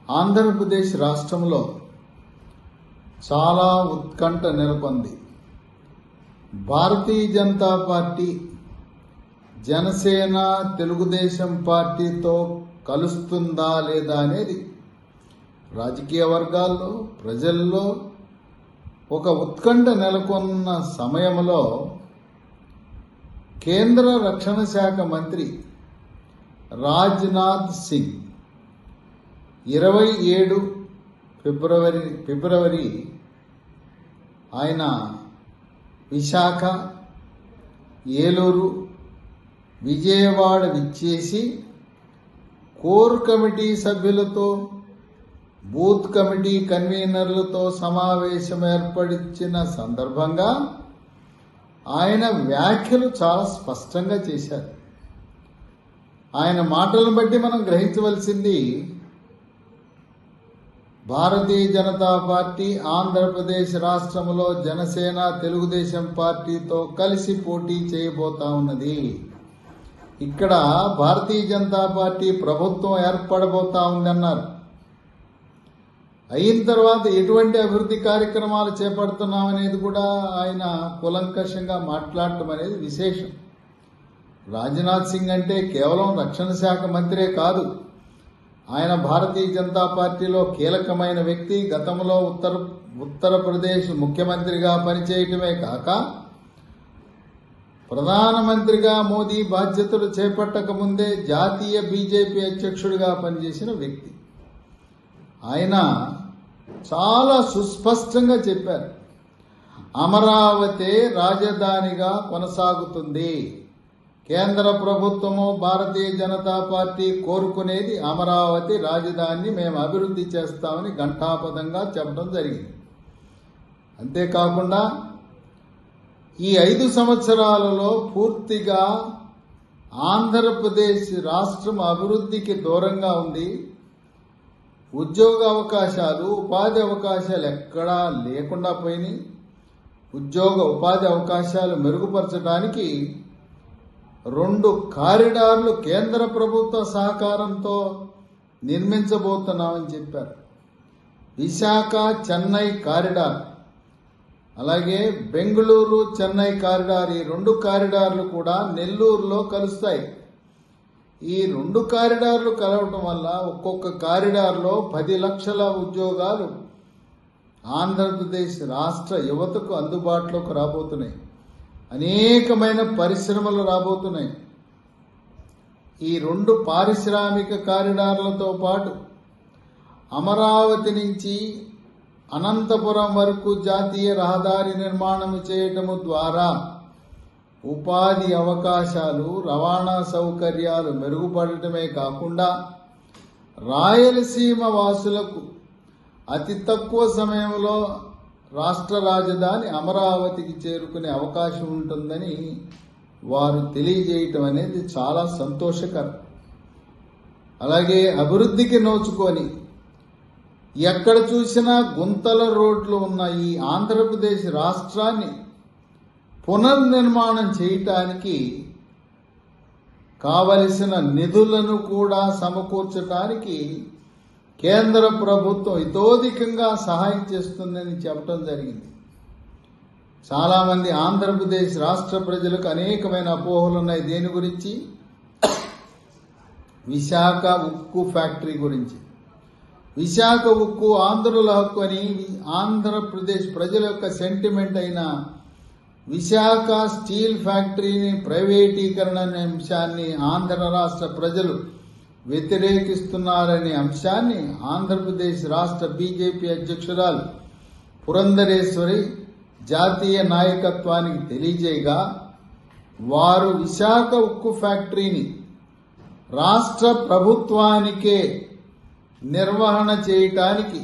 ఆంధ్రప్రదేశ్ రాష్ట్రంలో చాలా ఉత్కంఠ నెలకొంది. భారతీయ జనతా పార్టీ జనసేన తెలుగుదేశం పార్టీతో కలుస్తుందా లేదా అనేది రాజకీయ వర్గాల్లో ప్రజల్లో ఒక ఉత్కంఠ నెలకొన్న సమయంలో కేంద్ర రక్షణ శాఖ మంత్రి రాజ్నాథ్ సింగ్ 27 ఫిబ్రవరి ఆయన విశాఖ, ఏలూరు, విజయవాడ విచ్చేసి కోర్ కమిటీ సభ్యులతో, బూత్ కమిటీ కన్వీనర్లతో సమావేశం ఏర్పడిన సందర్భంగా ఆయన వ్యాఖ్యలు చాలా స్పష్టంగా చేశారు. ఆయన మాటలను బట్టి మనం గ్రహించవలసింది, భారతీయ జనతా పార్టీ ఆంధ్రప్రదేశ్ రాష్ట్రంలో జనసేన తెలుగుదేశం పార్టీతో కలిసి పోటీ చేయబోతా ఉన్నది. ఇక్కడ భారతీయ జనతా పార్టీ ప్రభుత్వం ఏర్పడబోతా ఉందన్నారు. అయిన తర్వాత ఎటువంటి అభివృద్ధి కార్యక్రమాలు చేపడుతున్నామనేది కూడా ఆయన కూలంకషంగా మాట్లాడటం అనేది విశేషం. రాజ్నాథ్ సింగ్ అంటే కేవలం రక్షణ శాఖ మంత్రే కాదు, ఆయన భారతీయ జనతా పార్టీలో కీలకమైన వ్యక్తి. గతంలో ఉత్తరప్రదేశ్ ముఖ్యమంత్రిగా పనిచేయటమే కాక ప్రధానమంత్రిగా మోదీ బాధ్యతలు చేపట్టక ముందే జాతీయ బీజేపీ అధ్యక్షుడిగా పనిచేసిన వ్యక్తి. ఆయన చాలా సుస్పష్టంగా చెప్పారు, అమరావతి రాజధానిగా కొనసాగుతుంది. కేంద్ర ప్రభుత్వము భారతీయ జనతా పార్టీ కోరుకునేది అమరావతి రాజధానిని మేము అభివృద్ధి చేస్తామని ఘంటాపథంగా చెప్పడం జరిగింది. అంతేకాకుండా ఈ 5 సంవత్సరాలలో పూర్తిగా ఆంధ్రప్రదేశ్ రాష్ట్రం అభివృద్ధికి దూరంగా ఉంది. ఉద్యోగ అవకాశాలు, ఉపాధి అవకాశాలు ఎక్కడా లేకుండా పోయినాయి. ఉపాధి అవకాశాలు మెరుగుపరచడానికి 2 కారిడార్లు కేంద్ర ప్రభుత్వ సహకారంతో నిర్మించబోతున్నామని చెప్పారు. విశాఖ చెన్నై కారిడార్, అలాగే బెంగళూరు చెన్నై కారిడార్, ఈ 2 కారిడార్లు కూడా నెల్లూరులో కలుస్తాయి. ఈ 2 కారిడార్లు కలవటం వల్ల ఒక్కొక్క కారిడార్లో 10 లక్షల ఉద్యోగాలు ఆంధ్రప్రదేశ్ రాష్ట్ర యువతకు అందుబాటులోకి రాబోతున్నాయి. అనేకమైన పరిశ్రమలు రాబోతున్నాయి. ఈ 2 పారిశ్రామిక కారిడార్లతో పాటు అమరావతి నుంచి అనంతపురం వరకు జాతీయ రహదారి నిర్మాణం చేయటము ద్వారా ఉపాధి అవకాశాలు, రవాణా సౌకర్యాలు మెరుగుపడటమే కాకుండా రాయలసీమ వాసులకు అతి తక్కువ సమయంలో రాష్ట్ర రాజధాని అమరావతికి చేరుకునే అవకాశం ఉంటుందని వారు తెలియజేయటం అనేది చాలా సంతోషకరం. అలాగే అభివృద్ధికి నోచుకొని ఎక్కడ చూసినా గుంతల రోడ్లు ఉన్న ఈ ఆంధ్రప్రదేశ్ రాష్ట్రాన్ని పునర్నిర్మాణం చేయటానికి కావలసిన నిధులను కూడా సమకూర్చడానికి కేంద్ర ప్రభుత్వం ఇతోధికంగా సహాయం చేస్తుందని చెప్పడం జరిగింది. చాలామంది ఆంధ్రప్రదేశ్ రాష్ట్ర ప్రజలకు అనేకమైన అపోహలు ఉన్నాయి. దేని గురించి? విశాఖ ఉక్కు ఫ్యాక్టరీ గురించి. విశాఖ ఉక్కు ఆంధ్రుల హక్కు అని ఆంధ్రప్రదేశ్ ప్రజల యొక్క సెంటిమెంట్ అయిన విశాఖ స్టీల్ ఫ్యాక్టరీని ప్రైవేటీకరణ అనే అంశాన్ని ఆంధ్ర రాష్ట్ర ప్రజలు వ్యతిరేకిస్తున్నారనే అంశాన్ని ఆంధ్రప్రదేశ్ రాష్ట్ర బీజేపీ అధ్యక్షురాలు పురంధరేశ్వరి జాతీయ నాయకత్వానికి తెలియజేయగా, వారు విశాఖ ఉక్కు ఫ్యాక్టరీని రాష్ట్ర ప్రభుత్వానికే నిర్వహణ చేయటానికి,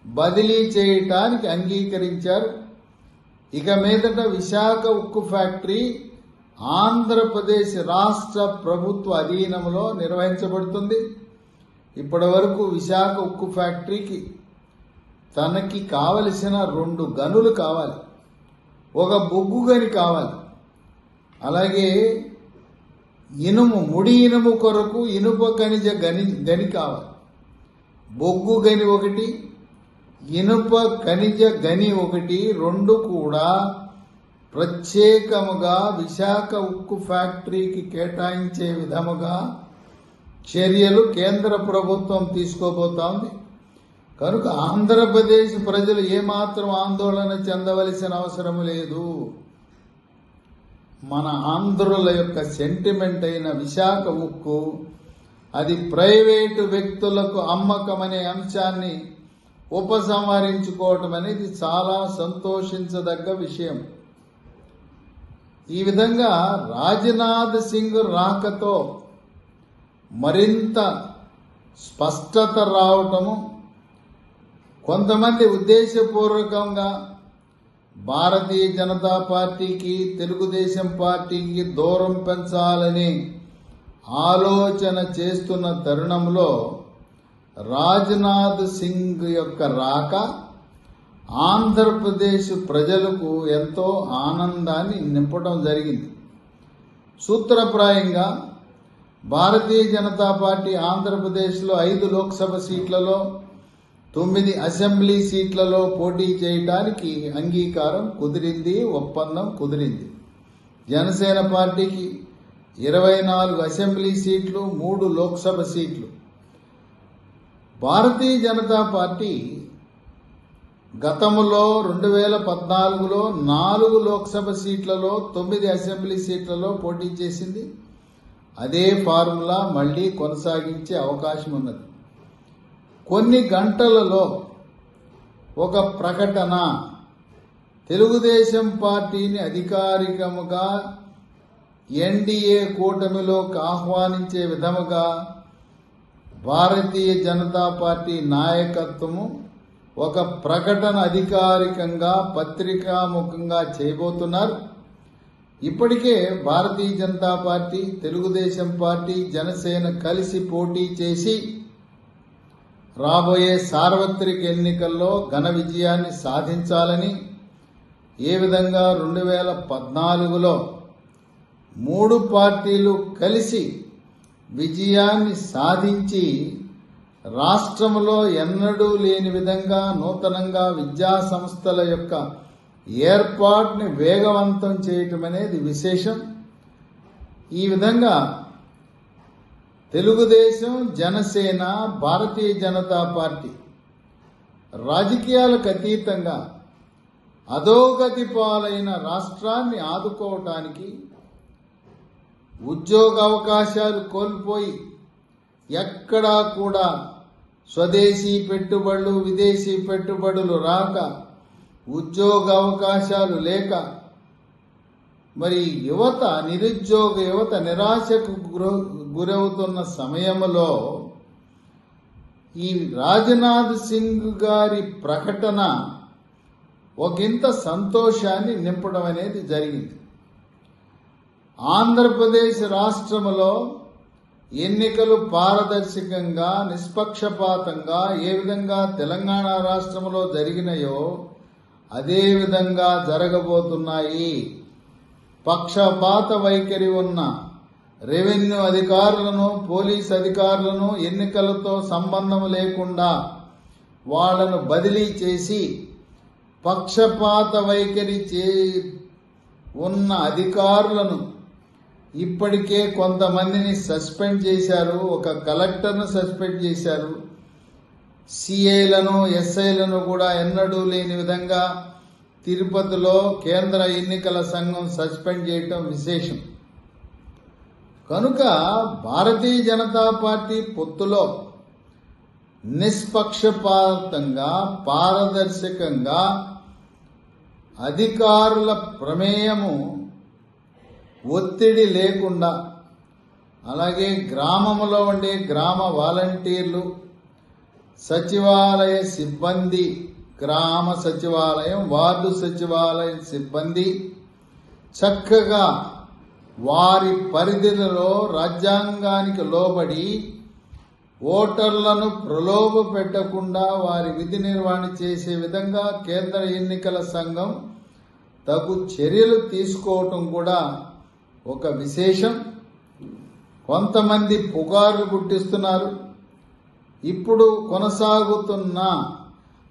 బదిలీ చేయటానికి అంగీకరించారు. ఇక మీదట విశాఖ ఉక్కు ఫ్యాక్టరీ ఆంధ్రప్రదేశ్ రాష్ట్ర ప్రభుత్వ అధీనంలో నిర్వహించబడుతుంది. ఇప్పటి వరకు విశాఖ ఉక్కు ఫ్యాక్టరీకి తనకి కావలసిన 2 గనులు కావాలి, ఒక బొగ్గు గని కావాలి, అలాగే ముడి ఇనుము కొరకు ఇనుప ఖనిజ గని కావాలి. బొగ్గు గని ఒకటి, ఇనుప ఖనిజ గని ఒకటి, రెండు కూడా ప్రత్యేకముగా విశాఖ ఉక్కు ఫ్యాక్టరీకి కేటాయించే విధముగా చర్యలు కేంద్ర ప్రభుత్వం తీసుకోబోతోంది. కనుక ఆంధ్రప్రదేశ్ ప్రజలు ఏమాత్రం ఆందోళన చెందవలసిన అవసరం లేదు. మన ఆంధ్రుల యొక్క సెంటిమెంట్ అయిన విశాఖ ఉక్కు అది ప్రైవేటు వ్యక్తులకు అమ్మకం అనే అంశాన్ని ఉపసంహరించుకోవటం అనేది చాలా సంతోషించదగ్గ విషయం. ఈ విధంగా రాజ్నాథ్ సింగ్ రాకతో మరింత స్పష్టత రావటము, కొంతమంది ఉద్దేశపూర్వకంగా భారతీయ జనతా పార్టీకి తెలుగుదేశం పార్టీకి దూరం పెంచాలని ఆలోచన చేస్తున్న తరుణంలో రాజ్నాథ్ సింగ్ యొక్క రాక ఆంధ్రప్రదేశ్ ప్రజలకు ఎంతో ఆనందాన్ని నింపడం జరిగింది. సూత్రప్రాయంగా భారతీయ జనతా పార్టీ ఆంధ్రప్రదేశ్లో 5 లోక్సభ సీట్లలో 9 అసెంబ్లీ సీట్లలో పోటీ చేయడానికి అంగీకారం కుదిరింది, ఒప్పందం కుదిరింది. జనసేన పార్టీకి 24 అసెంబ్లీ సీట్లు, 3 లోక్సభ సీట్లు. భారతీయ జనతా పార్టీ గతంలో 2014లో 4 లోక్సభ సీట్లలో 9 అసెంబ్లీ సీట్లలో పోటీ చేసింది. అదే ఫార్ములా మళ్లీ కొనసాగించే అవకాశం ఉన్నది. కొన్ని గంటలలో ఒక ప్రకటన తెలుగుదేశం పార్టీని అధికారికముగా ఎన్డీఏ కూటమిలోకి ఆహ్వానించే విధముగా భారతీయ జనతా పార్టీ నాయకత్వము ఒక ప్రకటన అధికారికంగా పత్రికాముఖంగా చేయబోతున్నారు. ఇప్పటికే భారతీయ జనతా పార్టీ, తెలుగుదేశం పార్టీ, జనసేన కలిసి పోటీ చేసి రాబోయే సార్వత్రిక ఎన్నికల్లో ఘన విజయాన్ని సాధించాలని, ఏ విధంగా 2014లో 3 పార్టీలు కలిసి విజయాన్ని సాధించి రాష్ట్రంలో ఎన్నడూ లేని విధంగా నూతనంగా విద్యా సంస్థల యొక్క ఏర్పాటుని వేగవంతం చేయటం అనేది విశేషం. ఈ విధంగా తెలుగుదేశం, జనసేన, భారతీయ జనతా పార్టీ రాజకీయాలకు అతీతంగా అధోగతి పాలైన రాష్ట్రాన్ని ఆదుకోవటానికి, ఉద్యోగ అవకాశాలు కోల్పోయి ఎక్కడా కూడా స్వదేశీ పెట్టుబడులు, విదేశీ పెట్టుబడులు రాక, ఉద్యోగ అవకాశాలు లేక, మరి నిరుద్యోగ యువత నిరాశకు గురవుతున్న సమయంలో ఈ రాజ్నాథ్ సింగ్ గారి ప్రకటన ఒకంత సంతోషాన్ని నింపడం అనేది జరిగింది. ఆంధ్రప్రదేశ్ రాష్ట్రంలో ఎన్నికలు పారదర్శకంగా, నిష్పక్షపాతంగా ఏ విధంగా తెలంగాణ రాష్ట్రంలో జరిగినాయో అదే విధంగా జరగబోతున్నాయి. పక్షపాత వైఖరి ఉన్న రెవెన్యూ అధికారులను, పోలీస్ అధికారులను ఎన్నికలతో సంబంధం లేకుండా వాళ్లను బదిలీ చేసి పక్షపాత వైఖరి ఉన్న అధికారులను ఇప్పటికే కొంతమందిని సస్పెండ్ చేశారు. ఒక కలెక్టర్ను సస్పెండ్ చేశారు. సిఐలను, ఎస్ఐలను కూడా ఎన్నడూ లేని విధంగా తిరుపతిలో కేంద్ర ఎన్నికల సంఘం సస్పెండ్ చేయటం విశేషం. కనుక భారతీయ జనతా పార్టీ పొత్తులో నిష్పక్షపాతంగా, పారదర్శకంగా అధికారుల ప్రమేయము, ఒత్తిడి లేకుండా, అలాగే గ్రామంలో ఉండే గ్రామ వాలంటీర్లు, సచివాలయ సిబ్బంది, గ్రామ సచివాలయం, వార్డు సచివాలయం సిబ్బంది చక్కగా వారి పరిధిలో రాజ్యాంగానికి లోబడి ఓటర్లను ప్రలోభ పెట్టకుండా వారి విధి నిర్వహణ చేసే విధంగా కేంద్ర ఎన్నికల సంఘం తగు చర్యలు తీసుకోవటం కూడా ఒక విశేషం. కొంతమంది పుకార్లు పుట్టిస్తున్నారు. ఇప్పుడు కొనసాగుతున్న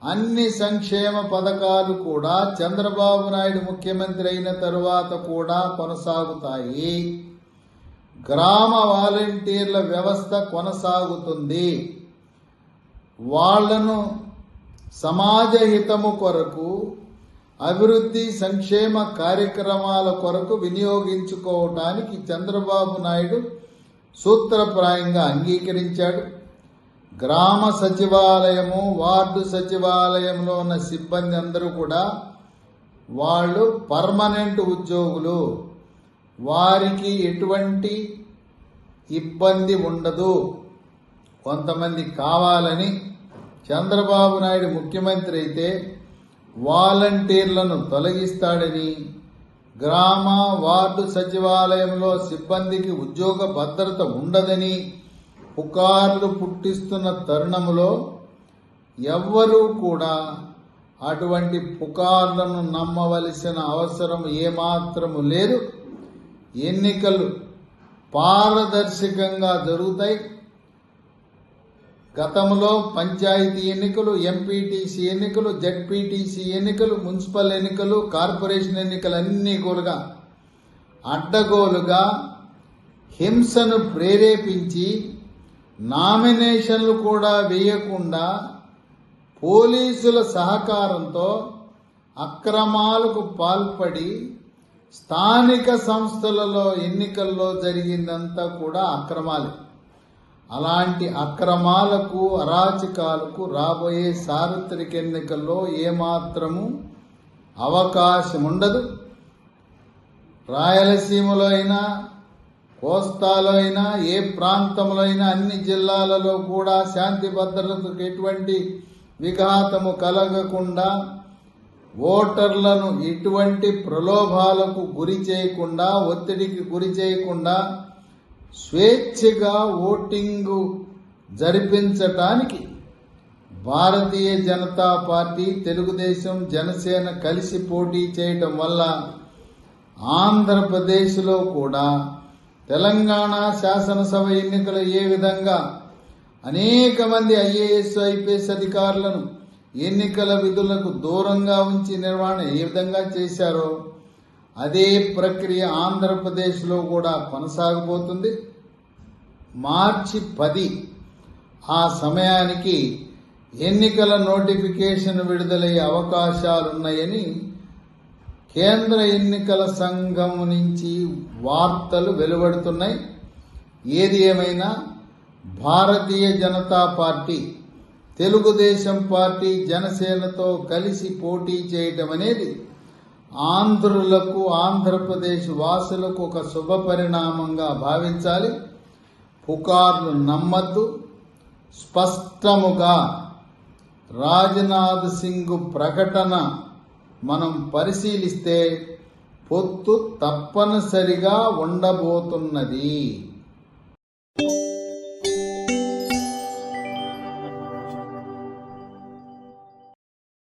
అన్ని సంక్షేమ పథకాలు కూడా చంద్రబాబు నాయుడు ముఖ్యమంత్రి అయిన తరువాత కూడా కొనసాగుతాయి. గ్రామ వాలంటీర్ల వ్యవస్థ కొనసాగుతుంది. వాళ్లను సమాజ హితము కొరకు, అభివృద్ధి సంక్షేమ కార్యక్రమాల కొరకు వినియోగించుకోవటానికి చంద్రబాబు నాయుడు సూత్రప్రాయంగా అంగీకరించాడు. గ్రామ సచివాలయము, వార్డు సచివాలయంలో ఉన్న సిబ్బంది అందరూ కూడా వాళ్ళు పర్మనెంట్ ఉద్యోగులు. వారికి ఎటువంటి ఇబ్బంది ఉండదు. కొంతమంది కావాలని చంద్రబాబు నాయుడు ముఖ్యమంత్రి అయితే వాలంటీర్లను తొలగిస్తాడని, గ్రామ వార్డు సచివాలయంలో సిబ్బందికి ఉద్యోగ భద్రత ఉండదని పుకార్లు పుట్టిస్తున్న తరుణంలో ఎవ్వరూ కూడా అటువంటి పుకార్లను నమ్మవలసిన అవసరం ఏమాత్రము లేదు. ఎన్నికలు పారదర్శకంగా జరుగుతాయి. గతంలో పంచాయతీ ఎన్నికలు, ఎంపీటీసీ ఎన్నికలు, జెడ్పీటీసీ ఎన్నికలు, మున్సిపల్ ఎన్నికలు, కార్పొరేషన్ ఎన్నికలు అన్నీ కూడా అడ్డగోలుగా హింసను ప్రేరేపించి నామినేషన్లు కూడా వేయకుండా పోలీసుల సహకారంతో అక్రమాలకు పాల్పడి స్థానిక సంస్థలలో ఎన్నికల్లో జరిగిందంతా కూడా అక్రమాలే. అలాంటి అక్రమాలకు, అరాచకాలకు రాబోయే సార్వత్రిక ఎన్నికల్లో ఏమాత్రము అవకాశం ఉండదు. రాయలసీమలో అయినా, కోస్తాలో అయినా, ఏ ప్రాంతంలో అయినా అన్ని జిల్లాలలో కూడా శాంతి భద్రతకు ఎటువంటి విఘాతము కలగకుండా, ఓటర్లను ఎటువంటి ప్రలోభాలకు గురి చేయకుండా, ఒత్తిడికి గురి చేయకుండా స్వేచ్ఛగా ఓటింగు జరిపించటానికి భారతీయ జనతా పార్టీ, తెలుగుదేశం, జనసేన కలిసి పోటీ చేయటం వల్ల ఆంధ్రప్రదేశ్లో కూడా తెలంగాణ శాసనసభ ఎన్నికలు ఏ విధంగా అనేక మంది ఐఏఎస్, ఐపీఎస్ అధికారులను ఎన్నికల విధులకు దూరంగా ఉంచి నిర్వహణ ఏ విధంగా చేశారో అదే ప్రక్రియ ఆంధ్రప్రదేశ్లో కూడా కొనసాగబోతుంది. మార్చి 10 ఆ సమయానికి ఎన్నికల నోటిఫికేషన్ విడుదలయ్యే అవకాశాలున్నాయని కేంద్ర ఎన్నికల సంఘం నుంచి వార్తలు వెలువడుతున్నాయి. ఏది ఏమైనా భారతీయ జనతా పార్టీ, తెలుగుదేశం పార్టీ, జనసేనతో కలిసి పోటీ చేయటం అనేది ఆంధ్రులకు, ఆంధ్రప్రదేశ్ వాసులకు ఒక శుభ పరిణామంగా భావించాలి. పుకార్లు నమ్మద్దు. స్పష్టముగా రాజ్నాథ్ సింగ్ ప్రకటన మనం పరిశీలిస్తే పొత్తు తప్పనిసరిగా ఉండబోతున్నది.